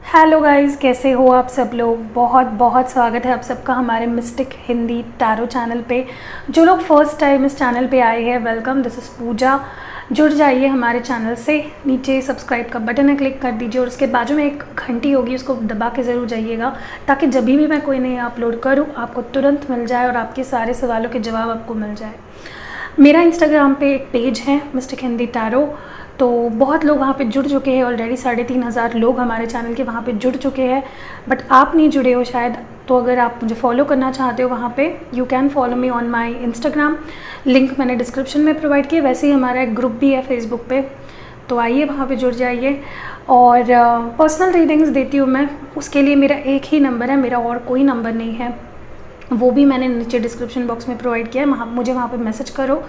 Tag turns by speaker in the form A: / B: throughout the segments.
A: Hello guys, कैसे हो आप सब लोग। बहुत बहुत स्वागत है आप सबका हमारे मिस्टिक हिंदी टैरो चैनल पे। जो लोग फर्स्ट टाइम इस चैनल पे आए हैं, वेलकम। दिस इज़ पूजा। जुड़ जाइए हमारे चैनल से। नीचे सब्सक्राइब का बटन है, क्लिक कर दीजिए और उसके बाजू में एक घंटी होगी, उसको दबा के ज़रूर जाइएगा ताकि जब भी मैं कोई नई अपलोड करूँ आपको तुरंत मिल जाए और आपके सारे सवालों के जवाब आपको मिल जाए। मेरा इंस्टाग्राम पे एक पेज है मिस्टिक हिंदी टैरो, तो बहुत लोग वहाँ पे जुड़ चुके हैं ऑलरेडी। 3,500 लोग हमारे चैनल के वहाँ पे जुड़ चुके हैं, बट आप नहीं जुड़े हो शायद। तो अगर आप मुझे फॉलो करना चाहते हो वहाँ पे, you can follow me on my Instagram. Link मैंने डिस्क्रिप्शन में प्रोवाइड किया। वैसे ही हमारा एक ग्रुप भी है फेसबुक पे, तो आइए वहाँ पे जुड़ जाइए। और पर्सनल रीडिंग्स देती हूँ मैं, उसके लिए मेरा एक ही नंबर है, मेरा और कोई नंबर नहीं है। वो भी मैंने नीचे डिस्क्रिप्शन बॉक्स में प्रोवाइड किया है, मुझे वहाँ पे मैसेज करो।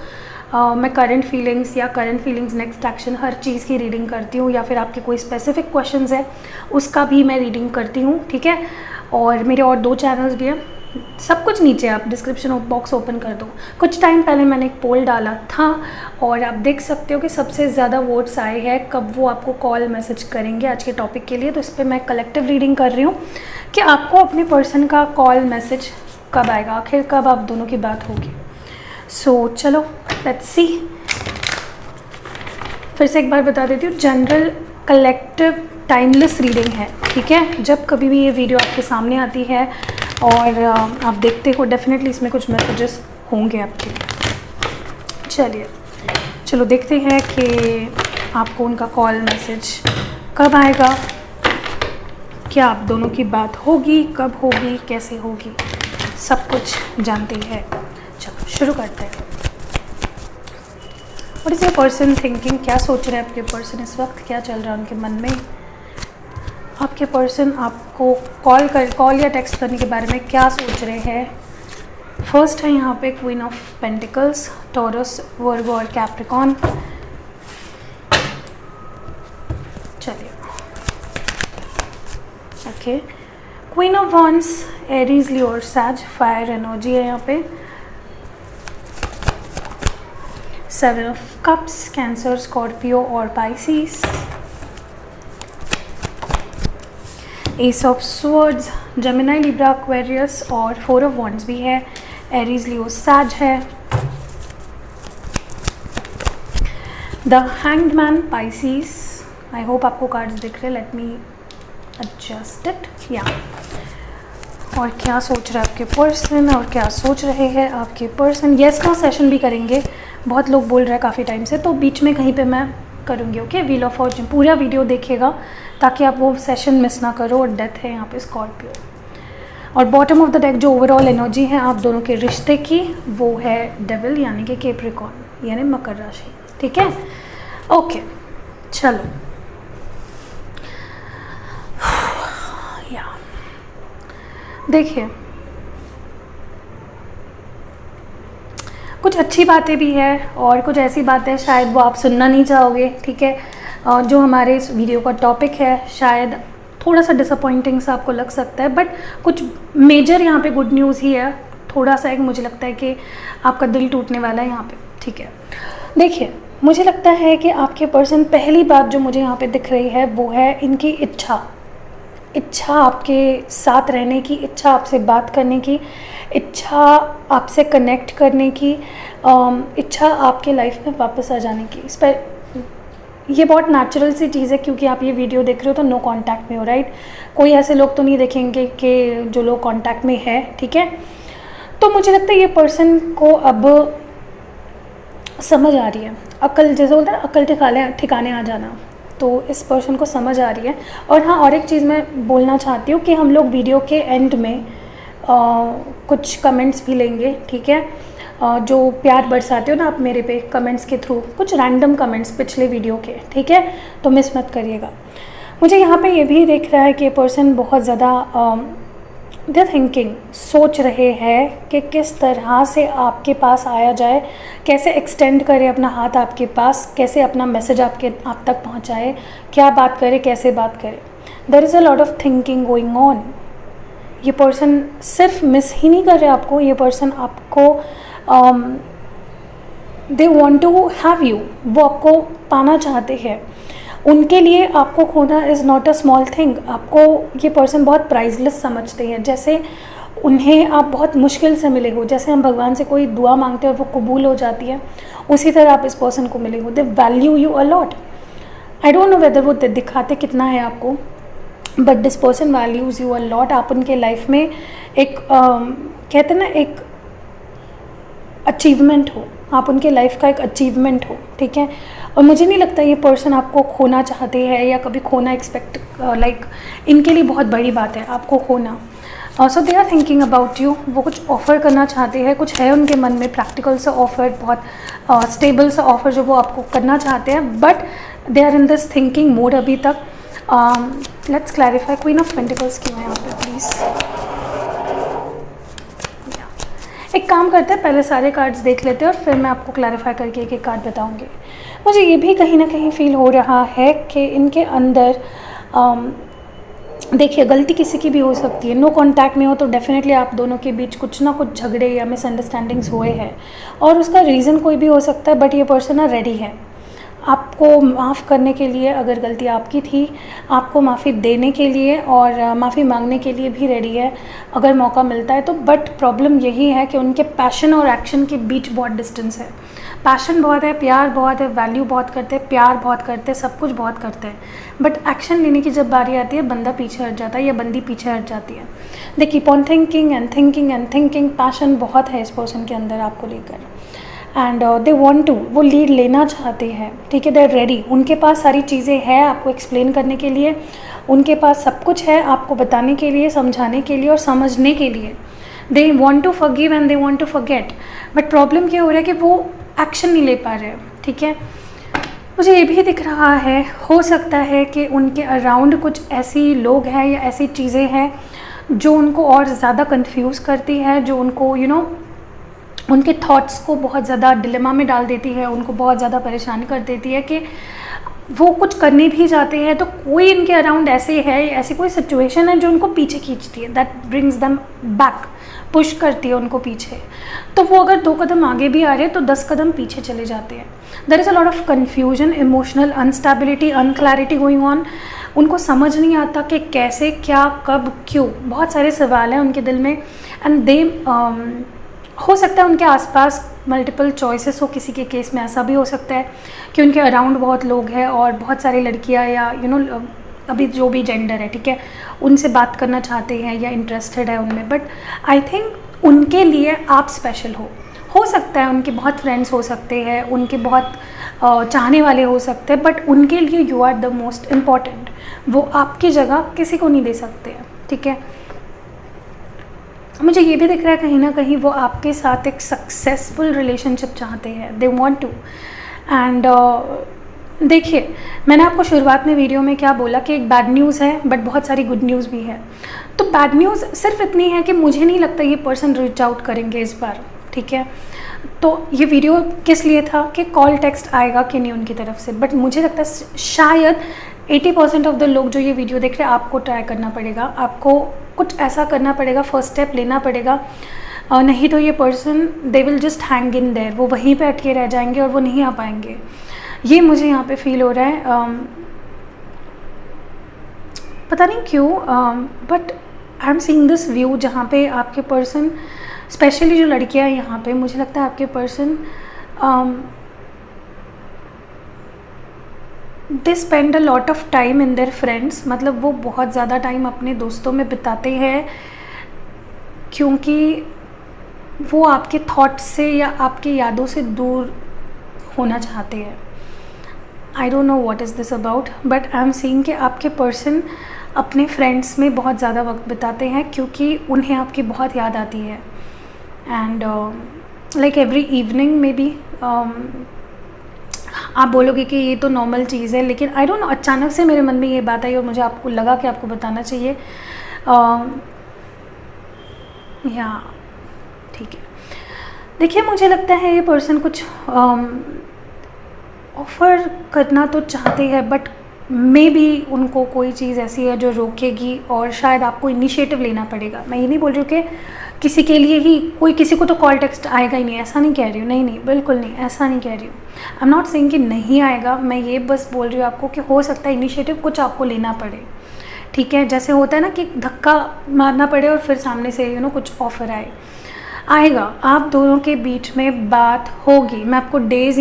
A: मैं करंट फीलिंग्स नेक्स्ट एक्शन हर चीज़ की रीडिंग करती हूँ, या फिर आपके कोई स्पेसिफिक क्वेश्चंस है उसका भी मैं रीडिंग करती हूँ, ठीक है। और मेरे और 2 चैनल्स भी हैं, सब कुछ नीचे आप डिस्क्रिप्शन बॉक्स ओपन कर दो। कुछ टाइम पहले मैंने एक पोल डाला था और आप देख सकते हो कि सबसे ज़्यादा वोट्स आए हैं कब वो आपको कॉल मैसेज करेंगे आज के टॉपिक के लिए। तो इस पर मैं कलेक्टिव रीडिंग कर रही हूँ कि आपको अपने पर्सन का कॉल मैसेज कब आएगा, आखिर कब आप दोनों की बात होगी। सो चलो लेट्स सी। फिर से एक बार बता देती हूँ, जनरल कलेक्टिव टाइमलेस रीडिंग है, ठीक है। जब कभी भी ये वीडियो आपके सामने आती है और आप देखते हो, डेफिनेटली इसमें कुछ मैसेजेस होंगे आपके। चलो देखते हैं कि आपको उनका कॉल मैसेज कब आएगा, क्या आप दोनों की बात होगी, कब होगी, कैसे होगी, सब कुछ जानते हैं। चलो शुरू करते हैं। What is your person thinking? क्या सोच रहे हैं आपके पर्सन इस वक्त, क्या चल रहा है उनके मन में? आपके पर्सन आपको कॉल या टेक्स्ट करने के बारे में क्या सोच रहे हैं? फर्स्ट है यहाँ पे queen of pentacles, Taurus, Virgo और कैप्रिकॉन। चलिए okay, queen of wands, Aries, Leo और सैज, फायर एनर्जी है यहाँ पे। 7 ऑफ कप्स, कैंसर, स्कॉर्पियो और Pisces. Ace of swords, Gemini, Libra, Aquarius और 4 ऑफ वॉन्ड्स भी है, एरीज, लियो, सैज है। The hanged man, Pisces. I hope आपको कार्ड्स दिख रहे, लेट मी एडजस्ट इट। या और क्या सोच रहे हैं आपके पर्सन, और क्या सोच रहे हैं आपके पर्सन। येस नो सेशन भी करेंगे, बहुत लोग बोल रहे हैं काफ़ी टाइम से, तो बीच में कहीं पे मैं करूँगी। ओके, व्हील ऑफ फॉर्च्यून पूरा वीडियो देखिएगा ताकि आप वो सेशन मिस ना करो। और डेथ है यहाँ पे स्कॉर्पियो। और बॉटम ऑफ द डेक जो ओवरऑल एनर्जी है आप दोनों के रिश्ते की, वो है डेविल यानी कि कैप्रिकॉर्न यानी मकर राशि, ठीक है। ओके चलो, या देखिए, कुछ अच्छी बातें भी है और कुछ ऐसी बातें शायद वो आप सुनना नहीं चाहोगे, ठीक है। जो हमारे इस वीडियो का टॉपिक है शायद थोड़ा सा डिसअपॉइंटिंग सा आपको लग सकता है, बट कुछ मेजर यहाँ पे गुड न्यूज़ ही है। थोड़ा सा एक मुझे लगता है कि आपका दिल टूटने वाला है यहाँ पे, ठीक है। देखिए, मुझे लगता है कि आपके पर्सन, पहली बात जो मुझे यहाँ पे दिख रही है वो है इनकी इच्छा आपके साथ रहने की, इच्छा आपसे बात करने की, इच्छा आपसे कनेक्ट करने की, इच्छा आपके लाइफ में वापस आ जाने की। इस पर ये बहुत नेचुरल सी चीज़ है क्योंकि आप ये वीडियो देख रहे हो तो नो कांटेक्ट में हो, राइट। कोई ऐसे लोग तो नहीं देखेंगे कि जो लोग कांटेक्ट में है, ठीक है। तो मुझे लगता है ये पर्सन को अब समझ आ रही है, अकल जैसे बोलते हैं ना, अकल ठिकाने आ जाना, तो इस पर्सन को समझ आ रही है। और हाँ, और एक चीज़ मैं बोलना चाहती हूँ कि हम लोग वीडियो के एंड में कुछ कमेंट्स भी लेंगे, ठीक है। जो प्यार बरसाते हो ना आप मेरे पे कमेंट्स के थ्रू, कुछ रैंडम कमेंट्स पिछले वीडियो के, ठीक है, तो मिस मत करिएगा। मुझे यहाँ पे ये भी देख रहा है कि पर्सन बहुत ज़्यादा दे थिंकिंग, सोच रहे हैं कि किस तरह से आपके पास आया जाए, कैसे एक्सटेंड करे अपना हाथ आपके पास, कैसे अपना मैसेज आप तक पहुँचाए, क्या बात करे, कैसे बात करे। There is a lot of thinking going on. ये पर्सन सिर्फ मिस ही नहीं कर रहे आपको, ये पर्सन आपको they want to have you, वो आपको पाना चाहते हैं। उनके लिए आपको खोना is not a small thing. आपको ये पर्सन बहुत प्राइसलेस समझते हैं, जैसे उन्हें आप बहुत मुश्किल से मिले हो। जैसे हम भगवान से कोई दुआ मांगते हैं और वो कबूल हो जाती है, उसी तरह आप इस पर्सन को मिले हो। दे value you a lot. I don't know whether वो दिखाते कितना है आपको, but this person values you a lot. आप उनके लाइफ में एक कहते हैं ना, एक अचीवमेंट हो, आप उनके लाइफ का एक अचीवमेंट हो, ठीक है। और मुझे नहीं लगता ये पर्सन आपको खोना चाहते हैं या कभी खोना एक्सपेक्ट लाइक इनके लिए बहुत बड़ी बात है आपको खोना। So they are thinking about you. वो कुछ ऑफ़र करना चाहते हैं, कुछ है उनके मन में प्रैक्टिकल सा ऑफ़र, बहुत स्टेबल सा ऑफ़र जो वो आपको करना चाहते हैं, but they are in this thinking mode अभी तक। Let's clarify. Queen of pentacles क्यों है यहाँ पे प्लीज़। एक काम करते हैं, पहले सारे कार्ड्स देख लेते हैं और फिर मैं आपको क्लैरिफाई करके एक एक कार्ड बताऊंगी। मुझे ये भी कहीं ना कहीं फील हो रहा है कि इनके अंदर देखिए गलती किसी की भी हो सकती है। नो कांटेक्ट में हो तो डेफिनेटली आप दोनों के बीच कुछ ना कुछ झगड़े या मिसअंडरस्टैंडिंग्स हुए हैं, और उसका रीज़न कोई भी हो सकता है, बट ये पर्सन ना रेडी है आपको माफ़ करने के लिए। अगर गलती आपकी थी, आपको माफ़ी देने के लिए और माफ़ी मांगने के लिए भी रेडी है अगर मौका मिलता है तो। बट प्रॉब्लम यही है कि उनके पैशन और एक्शन के बीच बहुत डिस्टेंस है। पैशन बहुत है, प्यार बहुत है, वैल्यू बहुत करते हैं, प्यार बहुत करते हैं, सब कुछ बहुत करते हैं, बट एक्शन लेने की जब बारी आती है बंदा पीछे हट जाता है या बंदी पीछे हट जाती है। They keep on thinking and thinking and thinking. Passion बहुत है इस पर्सन के अंदर आपको लेकर, एंड दे वॉन्ट टू, वो लीड लेना चाहते हैं, ठीक है। दे आर रेडी, उनके पास सारी चीज़ें हैं आपको एक्सप्लेन करने के लिए, उनके पास सब कुछ है आपको बताने के लिए, समझाने के लिए और समझने के लिए। They want to forgive and they want to forget, but problem क्या हो रहा है कि वो एक्शन नहीं ले पा रहे, ठीक है। मुझे ये भी दिख रहा है, हो सकता है कि उनके अराउंड कुछ ऐसी लोग हैं या ऐसी चीज़ें हैं जो उनको और ज़्यादा कंफ्यूज करती है, जो उनको उनके थॉट्स को बहुत ज़्यादा डिलेमा में डाल देती है, उनको बहुत ज़्यादा परेशान कर देती है कि वो कुछ करने भी जाते हैं तो कोई इनके अराउंड ऐसे है, ऐसी कोई सिचुएशन है जो उनको पीछे खींचती है, that brings them back, push करती है उनको पीछे। तो वो अगर 2 कदम आगे भी आ रहे हैं तो 10 कदम पीछे चले जाते हैं। There is a lot of confusion, emotional instability, unclarity going on. उनको समझ नहीं आता कि कैसे, क्या, कब, क्यों। बहुत सारे सवाल हैं उनके दिल में, एंड दे हो सकता है उनके आसपास मल्टीपल चॉइसेस हो। किसी के केस में ऐसा भी हो सकता है कि उनके अराउंड बहुत लोग हैं और बहुत सारी लड़कियां या अभी जो भी जेंडर है, ठीक है, उनसे बात करना चाहते हैं या इंटरेस्टेड है उनमें। बट आई थिंक उनके लिए आप स्पेशल हो सकता है उनके बहुत फ्रेंड्स हो सकते हैं, उनके बहुत चाहने वाले हो सकते हैं, बट उनके लिए you are the most important. वो आपकी जगह किसी को नहीं दे सकते हैं, ठीक है। मुझे ये भी दिख रहा है कहीं ना कहीं वो आपके साथ एक सक्सेसफुल रिलेशनशिप चाहते हैं, दे वांट टू। एंड देखिए, मैंने आपको शुरुआत में वीडियो में क्या बोला कि एक बैड न्यूज़ है बट बहुत सारी गुड न्यूज़ भी है। तो बैड न्यूज़ सिर्फ इतनी है कि मुझे नहीं लगता ये पर्सन रीच आउट करेंगे इस बार, ठीक है। तो ये वीडियो किस लिए था कि कॉल टेक्स्ट आएगा कि नहीं उनकी तरफ से, बट मुझे लगता है शायद 80% ऑफ द लोग जो ये वीडियो देख रहे हैं, आपको ट्राई करना पड़ेगा, आपको कुछ ऐसा करना पड़ेगा, फर्स्ट स्टेप लेना पड़ेगा, नहीं तो ये person they will just hang in their, वो वहीं पे अटके रह जाएंगे और वो नहीं आ पाएंगे। ये मुझे यहाँ पे फील हो रहा है, पता नहीं क्यों, but I am seeing this view जहाँ पे आपके पर्सन, स्पेशली जो लड़कियाँ हैं यहाँ पे, मुझे लगता है आपके person they spend a lot of time in their friends. मतलब वो बहुत ज़्यादा टाइम अपने दोस्तों में बिताते हैं क्योंकि वो आपके थॉट्स से या आपकी यादों से दूर होना चाहते हैं। आई don't know what is this about, but I am seeing कि आपके पर्सन अपने फ्रेंड्स में बहुत ज़्यादा वक्त बिताते हैं क्योंकि उन्हें आपकी बहुत याद आती है। एंड लाइक एवरी इवनिंग में भी आप बोलोगे कि ये तो नॉर्मल चीज़ है, लेकिन आई डोंट नो, अचानक से मेरे मन में ये बात आई और मुझे आपको लगा कि आपको बताना चाहिए। या ठीक है, देखिए मुझे लगता है ये पर्सन कुछ ऑफ़र करना तो चाहते हैं, बट मे बी उनको कोई चीज़ ऐसी है जो रोकेगी और शायद आपको इनिशिएटिव लेना पड़ेगा। मैं ये नहीं बोल रही हूँ कि किसी के लिए ही, कोई किसी को तो कॉल टेक्स्ट आएगा ही नहीं, ऐसा नहीं कह रही हूँ, नहीं नहीं बिल्कुल नहीं, ऐसा नहीं कह रही हूँ। आई एम नॉट सेइंग कि नहीं आएगा, मैं ये बस बोल रही हूँ आपको कि हो सकता है इनिशिएटिव कुछ आपको लेना पड़े, ठीक है। जैसे होता है ना कि धक्का मारना पड़े और फिर सामने से कुछ ऑफ़र आएगा, आप दोनों के बीच में बात होगी। मैं आपको डेज़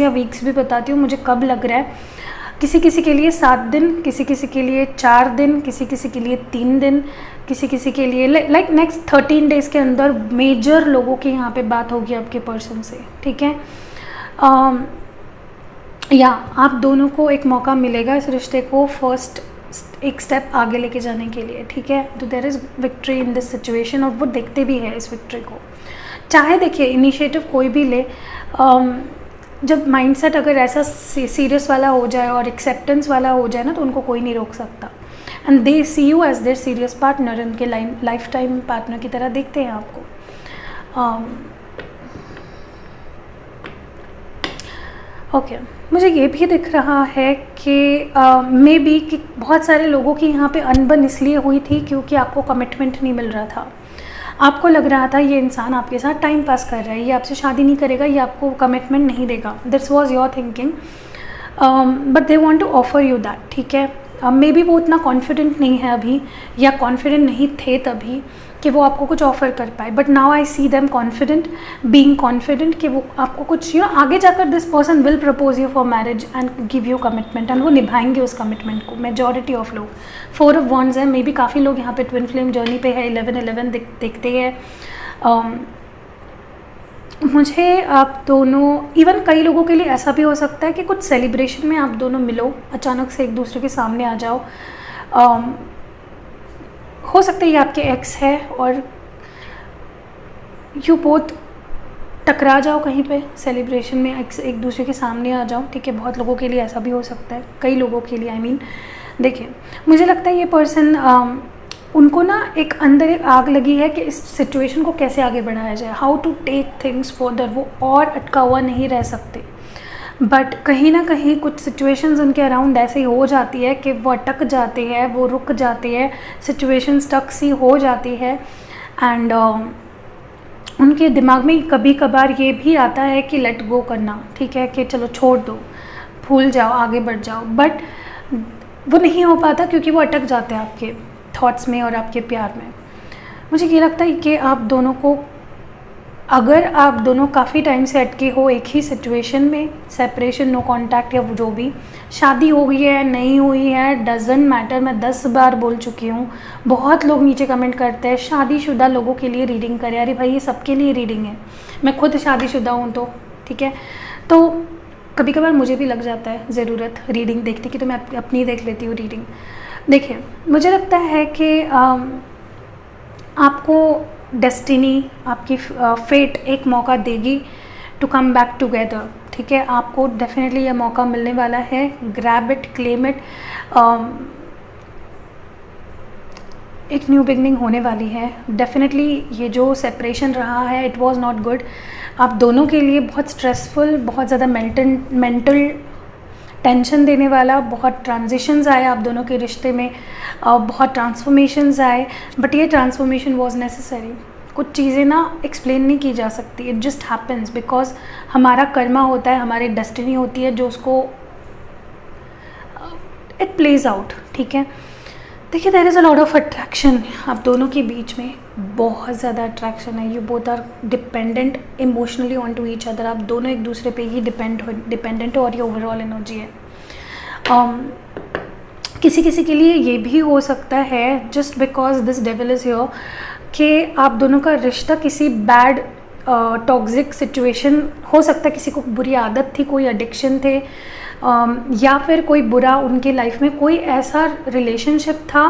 A: या वीक्स भी बताती हूँ मुझे कब लग रहा है। किसी किसी के लिए 7 दिन, किसी किसी के लिए 4 दिन, किसी किसी के लिए 3 दिन, किसी किसी के लिए लाइक नेक्स्ट 13 डेज़ के अंदर मेजर लोगों की यहाँ पे बात होगी आपके पर्सन से, ठीक है। या आप दोनों को एक मौका मिलेगा इस रिश्ते को फर्स्ट एक स्टेप आगे लेके जाने के लिए, ठीक है। तो there is victory in this situation, और वो देखते भी है इस विक्ट्री को। चाहे देखिए इनिशिएटिव कोई भी ले, जब माइंडसेट अगर ऐसा सीरियस वाला हो जाए और एक्सेप्टेंस वाला हो जाए ना, तो उनको कोई नहीं रोक सकता। And they see you as their serious partner, उनके लाइफ टाइम पार्टनर की तरह देखते हैं आपको। ओके, मुझे ये भी दिख रहा है कि मे बी कि बहुत सारे लोगों की यहाँ पे अनबन इसलिए हुई थी क्योंकि आपको कमिटमेंट नहीं मिल रहा था। आपको लग रहा था ये इंसान आपके साथ टाइम पास कर रहा है, ये आपसे शादी नहीं करेगा, ये आपको कमिटमेंट नहीं देगा। This was your thinking, but they want to offer you that, ठीक है। मे बी वो उतना कॉन्फिडेंट नहीं है अभी, या कॉन्फिडेंट नहीं थे तभी कि वो आपको कुछ ऑफ़र कर पाए। But now I see them confident, being confident कि वो आपको कुछ आगे जाकर this person will propose you for marriage and give you commitment, and वो निभाएंगे उस कमिटमेंट को। मेजॉरिटी ऑफ लोग 4 ऑफ वॉन्ड्स है, मे बी काफ़ी लोग यहाँ पे ट्विन फ्लेम जर्नी पे है, 11-11 देखते हैं। मुझे आप दोनों, इवन कई लोगों के लिए ऐसा भी हो सकता है कि कुछ सेलिब्रेशन में आप दोनों मिलो, अचानक से एक दूसरे के सामने आ जाओ। हो सकता है ये आपके एक्स है और यू बोथ टकरा जाओ कहीं पे सेलिब्रेशन में, एक दूसरे के सामने आ जाओ, ठीक है। बहुत लोगों के लिए ऐसा भी हो सकता है, कई लोगों के लिए आई मीन। देखिए मुझे लगता है ये पर्सन उनको ना एक अंदर एक आग लगी है कि इस सिचुएशन को कैसे आगे बढ़ाया जाए, how to take things further. वो और अटका हुआ नहीं रह सकते, बट कहीं ना कहीं कुछ सिचुएशंस उनके अराउंड ऐसी हो जाती है कि वो अटक जाते हैं, वो रुक जाते हैं, सिचुएशन स्टक सी हो जाती है। एंड उनके दिमाग में कभी कभार ये भी आता है कि लेट गो करना, ठीक है, कि चलो छोड़ दो, भूल जाओ, आगे बढ़ जाओ। बट वो नहीं हो पाता क्योंकि वो अटक जाते हैं आपके थॉट्स में और आपके प्यार में। मुझे ये लगता है कि आप दोनों को, अगर आप दोनों काफ़ी टाइम से अटके हो एक ही सिचुएशन में, सेपरेशन, नो कांटेक्ट या जो भी, शादी हो गई है नहीं हुई है डजेंट मैटर, मैं 10 बार बोल चुकी हूँ। बहुत लोग नीचे कमेंट करते हैं शादीशुदा लोगों के लिए रीडिंग करें। अरे भाई ये सबके लिए रीडिंग है, मैं खुद शादीशुदा हूँ तो ठीक है। तो कभी कभार मुझे भी लग जाता है ज़रूरत रीडिंग देखने की, तो मैं अपनी देख लेती हूँ रीडिंग। देखिए मुझे लगता है कि आपको डेस्टिनी, आपकी फेट एक मौका देगी टू कम बैक टुगेदर, ठीक है। आपको डेफिनेटली ये मौका मिलने वाला है, ग्रैब इट, क्लेम इट। एक न्यू बिगनिंग होने वाली है डेफिनेटली। ये जो सेपरेशन रहा है इट वाज नॉट गुड, आप दोनों के लिए बहुत स्ट्रेसफुल, बहुत ज़्यादा मेंटल टेंशन देने वाला, बहुत ट्रांजिशंस आए आप दोनों के रिश्ते में, बहुत ट्रांसफॉर्मेशंस आए। बट ये ट्रांसफॉर्मेशन वाज नेसेसरी। कुछ चीज़ें ना एक्सप्लेन नहीं की जा सकती, इट जस्ट हैपन्स बिकॉज हमारा कर्मा होता है, हमारी डेस्टिनी होती है जो उसको इट प्लेज आउट, ठीक है। देखिए there is a lot of attraction आप दोनों के बीच में, बहुत ज़्यादा अट्रैक्शन है। You both are dependent emotionally on to each other, आप दोनों एक दूसरे पे ही डिपेंडेंट हो, और ये ओवरऑल एनर्जी है। किसी किसी के लिए ये भी हो सकता है just because this devil is here कि आप दोनों का रिश्ता किसी बैड टॉक्सिक सिचुएशन, हो सकता है किसी को बुरी आदत थी, कोई एडिक्शन थे, या फिर कोई बुरा उनके लाइफ में कोई ऐसा रिलेशनशिप था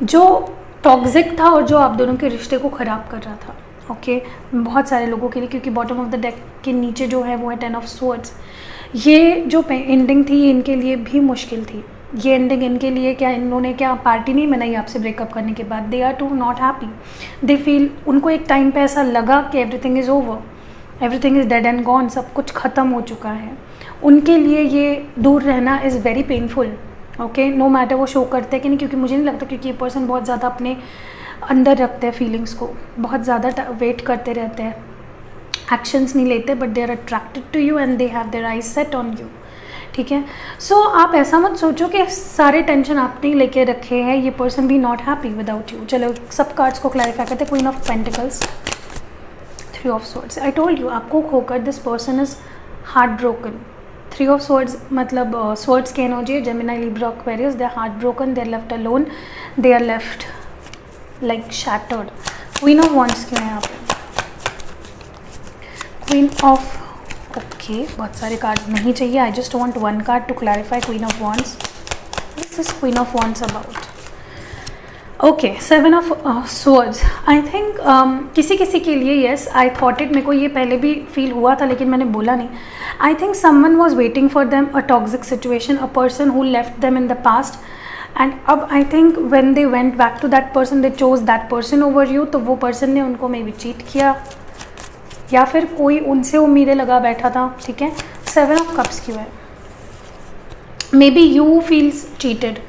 A: जो टॉक्सिक था और जो आप दोनों के रिश्ते को ख़राब कर रहा था, ओके। बहुत सारे लोगों के लिए, क्योंकि बॉटम ऑफ द डेक के नीचे जो है वो है 10 ऑफ स्वॉर्ड्स। ये जो एंडिंग थी ये इनके लिए भी मुश्किल थी। ये एंडिंग इनके लिए क्या, इन्होंने क्या पार्टी नहीं मनाई आपसे ब्रेकअप करने के बाद, they are too not happy, they feel, उनको एक टाइम पे ऐसा लगा कि everything is over, everything is dead and gone, सब कुछ ख़त्म हो चुका है। उनके लिए ये दूर रहना is very painful, okay. No matter वो शो करते हैं कि नहीं, क्योंकि मुझे नहीं लगता, क्योंकि ये पर्सन बहुत ज़्यादा अपने अंदर रखते हैं फीलिंग्स को, बहुत ज़्यादा वेट करते रहते हैं, एक्शंस नहीं लेते, but they are attracted to you and they have their eyes set on you, ठीक है। सो आप ऐसा मत सोचो कि सारे टेंशन आपने लेके रखे हैं, ये पर्सन भी नॉट हैप्पी विदाउट यू। चलो सब कार्ड्स को क्लैरिफाई करते हैं। Queen of pentacles, 3 of swords. I told you, आपको खोकर this person is heart broken. 3 of swords मतलब स्वॉर्ड्स की एनर्जी है, Gemini, Libra, Aquarius. They are heart broken, they are left alone, they are left like shattered. Queen of wands क्यों है यहाँ पे? Queen of, okay, बहुत सारे cards नहीं चाहिए। I just want one card to clarify queen of wands. This is queen of wands about. Okay, 7 of swords. I think किसी किसी के लिए येस, आई थॉट इट, मेरे को ये पहले भी फील हुआ था लेकिन मैंने बोला नहीं। I think someone was waiting for them a toxic situation, a person who left them in the past, and अब I think when they went back to that person, they chose that person over you. तो वो person ने उनको may be cheat किया या फिर कोई उनसे उम्मीदें लगा बैठा था, ठीक है। 7 ऑफ कप्स क्यों है? Maybe you feels cheated.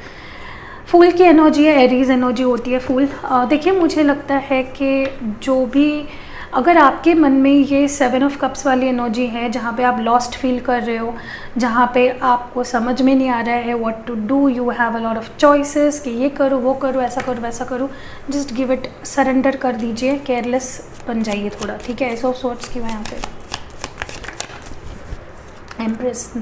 A: Fool की एनर्जी है, एरीज एनर्जी होती है फूल। देखिए मुझे लगता है कि जो भी, अगर आपके मन में ये 7 ऑफ कप्स वाली एनर्जी है, जहाँ पे आप लॉस्ट फील कर रहे हो, जहाँ पे आपको समझ में नहीं आ रहा है what to do, you have a lot of choices कि ये करो, वो करो, ऐसा करो, वैसा करो, जस्ट गिव इट, सरेंडर कर दीजिए, केयरलेस बन जाइए थोड़ा, ठीक है। ऐसा सोच की यहाँ पे empress,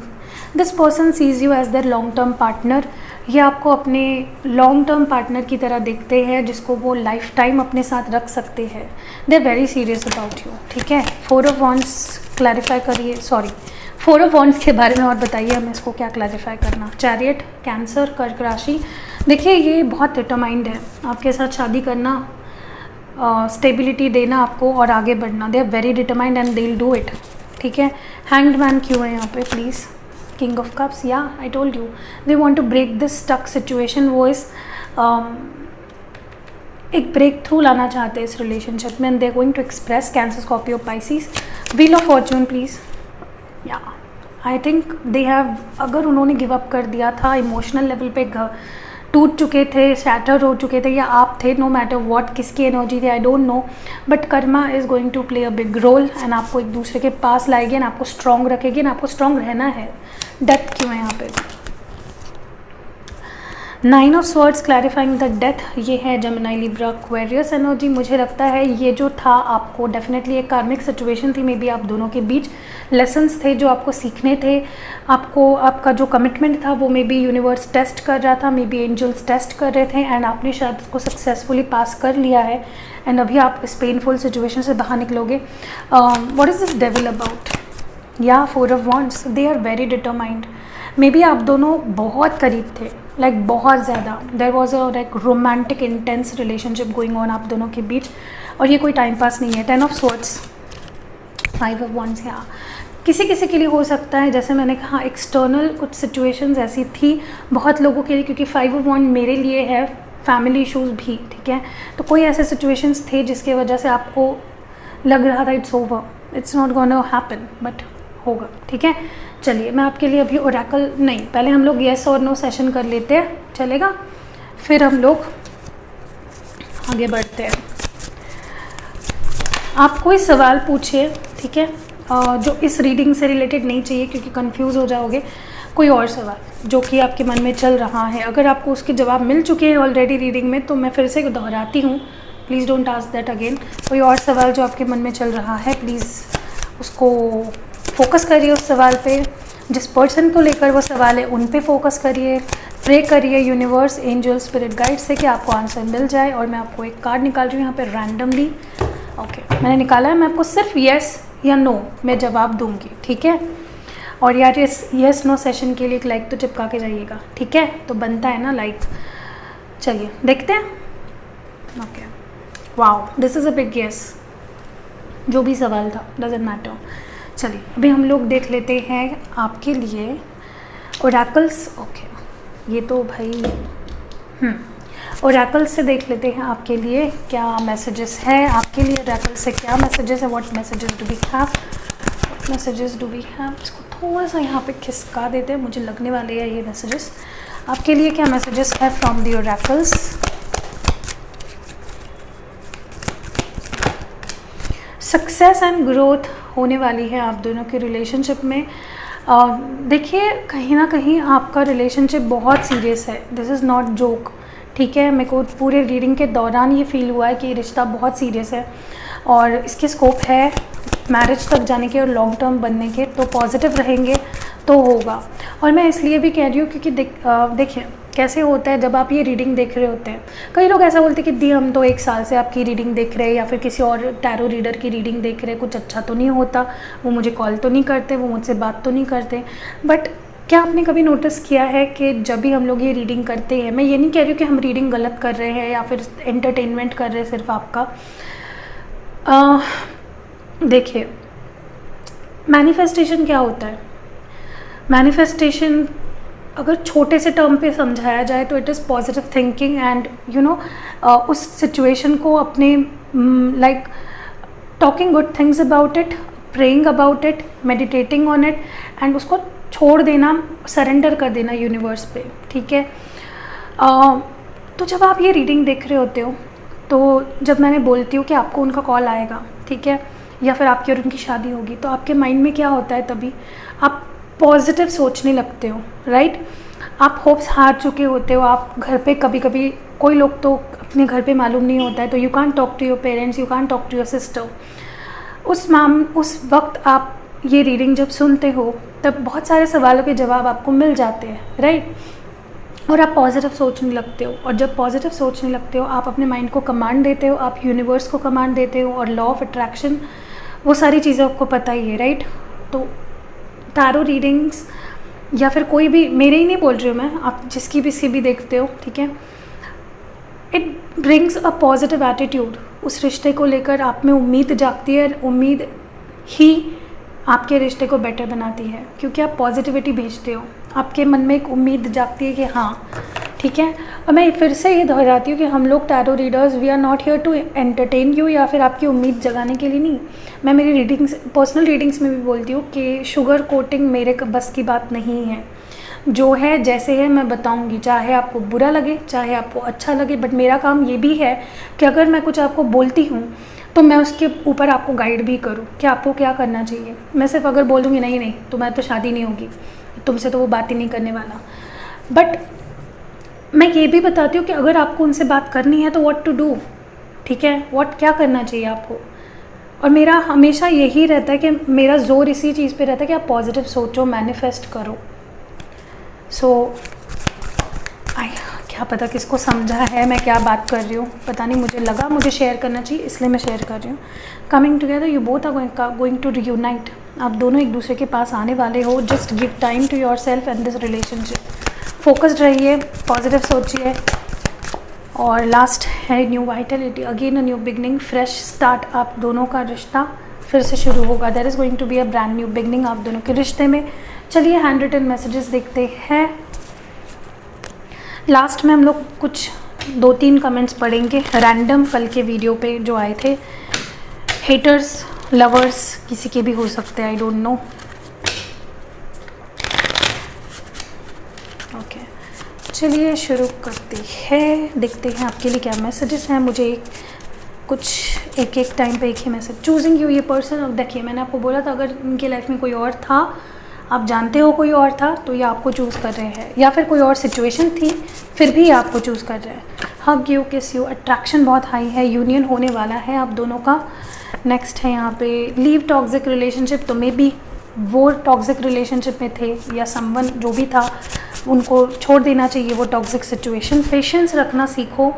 A: this person sees you as their long term partner. ये आपको अपने लॉन्ग टर्म पार्टनर की तरह देखते हैं, जिसको वो लाइफ टाइम अपने साथ रख सकते हैं। They are very serious about you, ठीक है। 4 ऑफ वॉन्ड्स क्लैरिफाई करिए, सॉरी 4 ऑफ वॉन्ड्स के बारे में और बताइए हमें इसको क्या क्लैरिफाई करना। चैरियट, कैंसर, कर्क राशि। देखिए ये बहुत डिटरमाइंड है आपके साथ शादी करना, स्टेबिलिटी देना आपको और आगे बढ़ना। They are very determined and they will do it, ठीक है। हैंग्ड मैन क्यों है यहाँ पे please? King of cups, yeah I told you they want to break this stuck situation. वो इस एक ब्रेक थ्रू लाना चाहते हैं इस रिलेशनशिप में, and they are going to express. Cancer, scorpio, pisces. Wheel of fortune please. Yeah I think they have, अगर उन्होंने गिव अप कर दिया था, इमोशनल लेवल पे टूट चुके थे, शैटर हो चुके थे, या आप थे, नो मैटर वॉट, किसकी एनर्जी थी I don't know, but karma is going to play a big role and आपको एक दूसरे के पास लाएगी एंड आपको स्ट्रॉन्ग रखेगी एंड आपको स्ट्रॉन्ग रहना है। डेथ क्यों है यहाँ पे? 9 of swords clarifying the death. ये है जेमिनी, लिब्रा, एक्वेरियस एनर्जी। मुझे लगता है ये जो था आपको डेफिनेटली एक कार्मिक सिचुएशन थी, मे बी आप दोनों के बीच लेसन्स थे जो आपको सीखने थे। आपको आपका जो कमिटमेंट था वो मे बी यूनिवर्स टेस्ट कर रहा था, मे बी एंजल्स टेस्ट कर रहे थे, एंड आपने शायद उसको सक्सेसफुली पास कर लिया है एंड अभी आप इस पेनफुल सिचुएशन से बाहर निकलोगे। What is this devil about? Yeah 4 of wands, they are very determined. Maybe आप दोनों बहुत करीब थे, लाइक बहुत ज़्यादा, there was a like romantic intense relationship going on आप दोनों के बीच, और ये कोई टाइम पास नहीं है। 10 ऑफ स्वॉर्ड्स, 5 ऑफ वॉन्ड्स। यहाँ किसी किसी के लिए हो सकता है, जैसे मैंने कहा एक्सटर्नल कुछ सिचुएशंस ऐसी थी बहुत लोगों के लिए, क्योंकि 5 ऑफ वॉन्ड मेरे लिए है फैमिली इशूज़ भी, ठीक है। तो कोई ऐसे सिचुएशंस थे जिसके वजह से आपको लग रहा था it's over, it's not gonna happen, but होगा, ठीक है। चलिए मैं आपके लिए अभी ओरेकल नहीं, पहले हम लोग येस और नो सेशन कर लेते हैं, चलेगा, फिर हम लोग आगे बढ़ते हैं। आप कोई सवाल पूछिए, ठीक है, जो इस रीडिंग से रिलेटेड नहीं चाहिए क्योंकि कंफ्यूज हो जाओगे। कोई और सवाल जो कि आपके मन में चल रहा है, अगर आपको उसके जवाब मिल चुके हैं ऑलरेडी रीडिंग में, तो मैं फिर से दोहराती हूँ, please don't ask that again. कोई और सवाल जो आपके मन में चल रहा है, प्लीज़ उसको फोकस करिए उस सवाल पे, जिस पर्सन को लेकर वो सवाल है उन पे फोकस करिए, प्रे करिए यूनिवर्स, एंजल, स्पिरिट गाइड से कि आपको आंसर मिल जाए। और मैं आपको एक कार्ड निकाल रही हूँ यहाँ पे रैंडमली। ओके, मैंने निकाला है, मैं आपको सिर्फ येस या नो मैं जवाब दूंगी, ठीक है। और यार इस येस नो सेशन के लिए एक लाइक तो चिपका के जाइएगा, ठीक है, तो बनता है ना लाइक। चलिए देखते हैं। Okay, wow, this is a big yes. जो भी सवाल था डजेंट मैटर। चलिए अभी हम लोग देख लेते हैं आपके लिए ओरेकल्स। ओके, ये तो भाई ओरेकल्स से देख लेते हैं आपके लिए क्या मैसेजेस है, आपके लिए ओरेकल्स से क्या मैसेजेस है। What messages do we have, what messages do we have. इसको थोड़ा सा यहाँ पे खिसका देते हैं, मुझे लगने वाले हैं ये मैसेजेस। आपके लिए क्या मैसेजेस है from the oracles. Success and growth होने वाली है आप दोनों के रिलेशनशिप में। देखिए कहीं ना कहीं आपका रिलेशनशिप बहुत सीरियस है, दिस इज़ नॉट जोक, ठीक है। मेरे को पूरे रीडिंग के दौरान ये फील हुआ है कि रिश्ता बहुत सीरियस है और इसके स्कोप है मैरिज तक जाने के और लॉन्ग टर्म बनने के। तो पॉजिटिव रहेंगे तो होगा। और मैं इसलिए भी कह रही हूँ क्योंकि देखिए कैसे होता है जब आप ये रीडिंग देख रहे होते हैं, कई लोग ऐसा बोलते हैं कि दी हम तो 1 साल से आपकी रीडिंग देख रहे हैं या फिर किसी और टैरो रीडर की रीडिंग देख रहे हैं, कुछ अच्छा तो नहीं होता, वो मुझे कॉल तो नहीं करते, वो मुझसे बात तो नहीं करते। बट क्या आपने कभी नोटिस किया है कि जब भी हम लोग ये रीडिंग करते हैं, मैं ये नहीं कह रही हूँ कि हम रीडिंग गलत कर रहे हैं या फिर एंटरटेनमेंट कर रहे हैं सिर्फ आपका, देखिए मैनिफेस्टेशन क्या होता है। मैनिफेस्टेशन अगर छोटे से टर्म पे समझाया जाए तो it is positive thinking and उस सिचुएशन को अपने like talking good things about it, praying about it, meditating on it and उसको छोड़ देना, सरेंडर कर देना यूनिवर्स पे, ठीक है। तो जब आप ये रीडिंग देख रहे होते हो तो जब मैंने बोलती हूँ कि आपको उनका कॉल आएगा, ठीक है, या फिर आपकी और उनकी शादी होगी, तो आपके माइंड में क्या होता है, तभी आप पॉजिटिव सोचने लगते हो, राइट। आप होप्स हार चुके होते हो, आप घर पे कभी कभी कोई लोग तो अपने घर पे मालूम नहीं होता है, तो you can't talk to your parents, you can't talk to your sister. उस वक्त आप ये रीडिंग जब सुनते हो तब बहुत सारे सवालों के जवाब आपको मिल जाते हैं, राइट। और आप पॉजिटिव सोचने लगते हो, और जब पॉजिटिव सोचने लगते हो आप अपने माइंड को कमांड देते हो, आप यूनिवर्स को कमांड देते हो, और लॉ ऑफ अट्रैक्शन वो सारी चीज़ें आपको पता ही है, राइट। तो टैरो रीडिंग्स या फिर कोई भी, मेरे ही नहीं बोल रही हूँ मैं, आप जिसकी भी देखते हो, ठीक है, it brings a positive attitude. उस रिश्ते को लेकर आप में उम्मीद जागती है, उम्मीद ही आपके रिश्ते को बेटर बनाती है, क्योंकि आप पॉजिटिविटी भेजते हो, आपके मन में एक उम्मीद जागती है कि हाँ ठीक है। और मैं फिर से ये दोहराती हूँ कि हम लोग tarot readers, we are not here to entertain you या फिर आपकी उम्मीद जगाने के लिए नहीं। मैं मेरी रीडिंग्स, पर्सनल रीडिंग्स में भी बोलती हूँ कि शुगर कोटिंग मेरे बस की बात नहीं है। जो है जैसे है मैं बताऊंगी, चाहे आपको बुरा लगे चाहे आपको अच्छा लगे, बट मेरा काम ये भी है कि अगर मैं कुछ आपको बोलती हूँ तो मैं उसके ऊपर आपको गाइड भी करूँ कि आपको क्या करना चाहिए। मैं सिर्फ अगर बोलूँगी नहीं नहीं तुम्हारी तो शादी नहीं होगी, तुमसे तो वो बात ही नहीं करने वाला, बट मैं ये भी बताती हूँ कि अगर आपको उनसे बात करनी है तो व्हाट टू डू, ठीक है, क्या करना चाहिए आपको। और मेरा हमेशा यही रहता है कि मेरा जोर इसी चीज़ पे रहता है कि आप पॉजिटिव सोचो, मैनिफेस्ट करो। क्या पता किसको समझा है मैं क्या बात कर रही हूँ, पता नहीं, मुझे लगा मुझे शेयर करना चाहिए इसलिए मैं शेयर कर रही हूँ। Coming together you both are going to reunite, आप दोनों एक दूसरे के पास आने वाले हो। Just give time to yourself and this relationship, focused रहिए, पॉजिटिव सोचिए। और लास्ट है new vitality, again a new beginning, fresh start, आप दोनों का रिश्ता फिर से शुरू होगा। There is going to be a brand new beginning आप दोनों के रिश्ते में। चलिए हैंड रिटन मैसेजेस देखते हैं। लास्ट में हम लोग कुछ 2-3 कमेंट्स पढ़ेंगे रैंडम कल के वीडियो पे जो आए थे। हेटर्स, लवर्स, किसी के भी हो सकते हैं, आई डोंट नो। ओके चलिए शुरू करते हैं, देखते हैं आपके लिए क्या मैसेजेस हैं। मुझे कुछ एक टाइम पे एक ही मैसेज, चूजिंग यू, ये पर्सन। अब देखिए मैंने आपको बोला था अगर इनकी लाइफ में कोई और था, आप जानते हो कोई और था, तो ये आपको चूज़ कर रहे हैं, या फिर कोई और सिचुएशन थी फिर भी आपको चूज़ कर रहे हैं। हग यू, किस यू, अट्रैक्शन बहुत हाई है, यूनियन होने वाला है आप दोनों का। नेक्स्ट है यहाँ पे लीव टॉक्सिक रिलेशनशिप, तो मे बी वो टॉक्सिक रिलेशनशिप में थे या समवन जो भी था उनको छोड़ देना चाहिए वो टॉक्सिक सिचुएशन। पेशेंस रखना सीखो,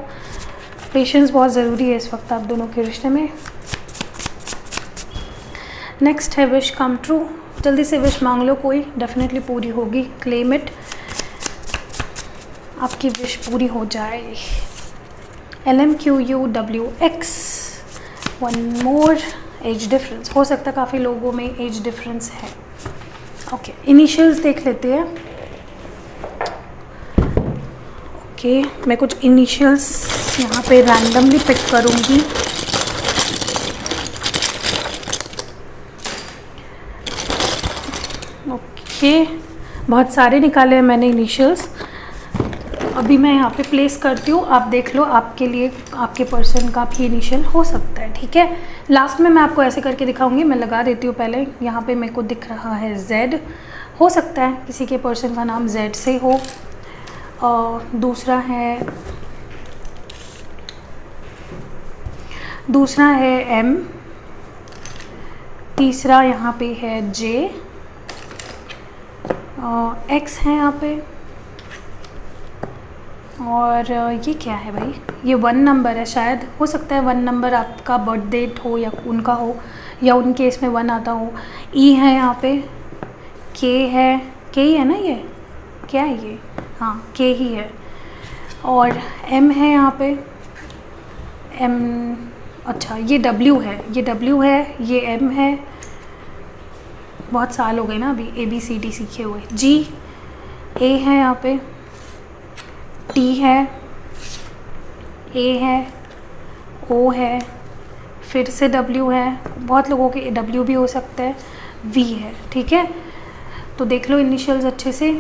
A: पेशेंस बहुत ज़रूरी है इस वक्त आप दोनों के रिश्ते में। नेक्स्ट है विश कम ट्रू, जल्दी से विश मांग लो कोई, डेफिनेटली पूरी होगी, क्लेम इट, आपकी विश पूरी हो जाए। LMQUWX, one more, age difference, हो सकता है काफ़ी लोगों में एज डिफरेंस है। ओके इनिशियल्स देख लेते हैं। ओके मैं कुछ इनिशियल्स यहाँ पे रैंडमली पिक करूँगी। ओके बहुत सारे निकाले हैं मैंने इनिशियल्स। अभी मैं यहाँ पे प्लेस करती हूँ, आप देख लो, आपके लिए आपके पर्सन का भी इनिशियल हो सकता है, ठीक है। लास्ट में मैं आपको ऐसे करके दिखाऊंगी, मैं लगा देती हूँ पहले। यहाँ पे मेरे को दिख रहा है Z, हो सकता है किसी के पर्सन का नाम Z से हो। और दूसरा है M, तीसरा यहाँ पे है J, X है यहाँ पे, और ये क्या है भाई, ये 1 नंबर है शायद, हो सकता है 1 नंबर आपका बर्थ डेट हो या उनका हो, या उनके इसमें 1 आता हो। E है यहाँ पे, K है, K ही है ना, ये क्या है ये, हाँ K ही है। और M है यहाँ पे, M, अच्छा ये W है, ये W है, ये M है, बहुत साल हो गए ना अभी ABCD सीखे हुए। G, A है यहाँ पे, T है, A है, O है, फिर से W है, बहुत लोगों के W भी हो सकता है, V है, ठीक है। तो देख लो इनिशियल्स अच्छे से,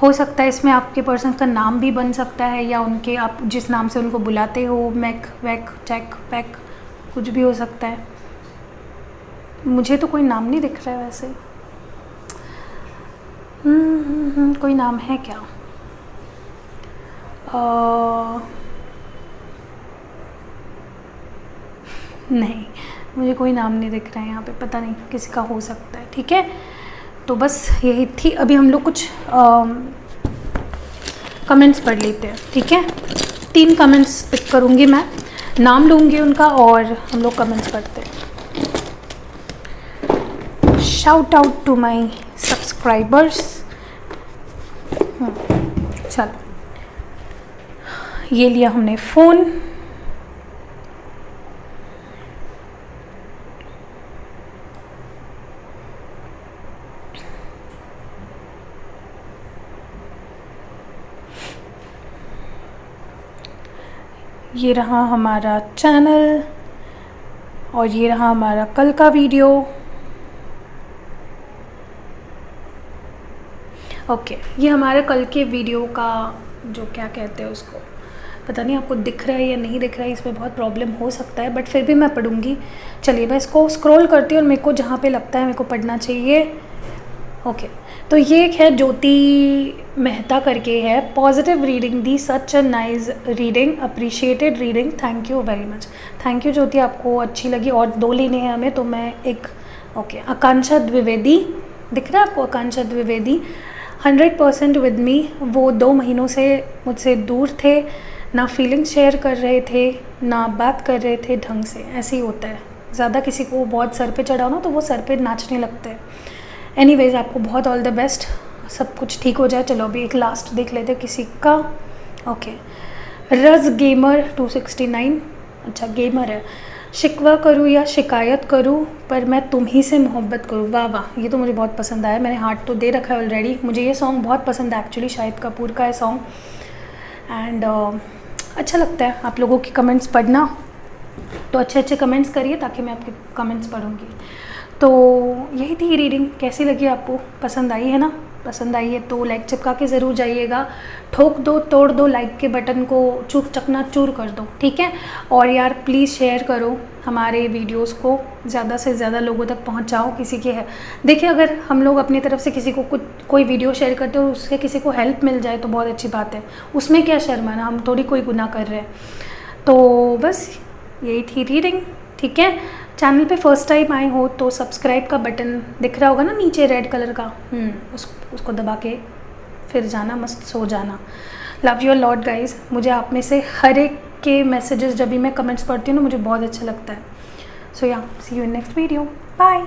A: हो सकता है इसमें आपके पर्सन का नाम भी बन सकता है, या उनके आप जिस नाम से उनको बुलाते हो, मैक, वैक, चैक, पैक, कुछ भी हो सकता है। मुझे तो कोई नाम नहीं दिख रहा है वैसे। कोई नाम है क्या? नहीं, मुझे कोई नाम नहीं दिख रहा है यहाँ पे, पता नहीं किसी का हो सकता है, ठीक है। तो बस यही थी, अभी हम लोग कुछ कमेंट्स पढ़ लेते हैं, ठीक है। 3 कमेंट्स पिक करूँगी मैं, नाम लूँगी उनका और हम लोग कमेंट्स पढ़ते हैं। Shout out to my subscribers. चलो, ये लिया हमने फ़ोन, ये रहा हमारा चैनल और ये रहा हमारा कल का वीडियो। ओके, ये हमारे कल के वीडियो का जो क्या कहते हैं उसको, पता नहीं आपको दिख रहा है या नहीं दिख रहा है, इसमें बहुत प्रॉब्लम हो सकता है, बट फिर भी मैं पढ़ूंगी। चलिए मैं इसको स्क्रॉल करती हूँ और मेरे को जहाँ पे लगता है मेरे को पढ़ना चाहिए। ओके, तो ये एक है ज्योति मेहता करके है, पॉजिटिव रीडिंग दी, such a nice reading, appreciated reading, thank you very much. Thank you Jyoti, आपको अच्छी लगी। और 2 लेने हैं हमें, तो मैं एक, ओके, आकांक्षा द्विवेदी, दिख रहा है आपको, आकांक्षा द्विवेदी, 100% विद मी। वो 2 महीनों से मुझसे दूर थे, ना फीलिंग्स शेयर कर रहे थे, ना बात कर रहे थे ढंग से। ऐसे ही होता है, ज़्यादा किसी को बहुत सर पे चढ़ाओ ना तो वो सर पे नाचने लगते हैं। एनीवेज, आपको बहुत ऑल द बेस्ट, सब कुछ ठीक हो जाए। चलो अभी एक लास्ट देख लेते हैं किसी का। ओके, रज गेमर 269, अच्छा गेमर है। शिकवा करूँ या शिकायत करूँ, पर मैं तुम ही से मोहब्बत करूँ। वाह वाह, ये तो मुझे बहुत पसंद आया, मैंने हार्ट तो दे रखा है ऑलरेडी। मुझे ये सॉन्ग बहुत पसंद है एक्चुअली, शाहिद कपूर का है सॉन्ग, एंड अच्छा लगता है आप लोगों की कमेंट्स पढ़ना, तो अच्छे अच्छे कमेंट्स करिए ताकि मैं आपके कमेंट्स पढ़ूँगी। तो यही थी रीडिंग, कैसी लगी आपको, पसंद आई है ना? पसंद आई है तो लाइक चिपका के ज़रूर जाइएगा, ठोक दो, तोड़ दो लाइक के बटन को, चकनाचूर कर दो, ठीक है। और यार प्लीज़ शेयर करो हमारे वीडियोस को, ज़्यादा से ज़्यादा लोगों तक पहुंचाओ। किसी के है, देखिए अगर हम लोग अपनी तरफ से किसी को कोई वीडियो शेयर करते हो और उससे किसी को हेल्प मिल जाए तो बहुत अच्छी बात है, उसमें क्या शर्माना, हम थोड़ी कोई गुनाह कर रहे हैं। तो बस यही थी रीडिंग, ठीक है। चैनल पे फर्स्ट टाइम आए हो तो सब्सक्राइब का बटन दिख रहा होगा ना नीचे रेड कलर का, उसको दबा के फिर जाना, मस्त सो जाना। Love you lot guys. मुझे आप में से हर एक के मैसेजेस जब भी मैं कमेंट्स पढ़ती हूँ ना, मुझे बहुत अच्छा लगता है। So ya see you in next video, bye.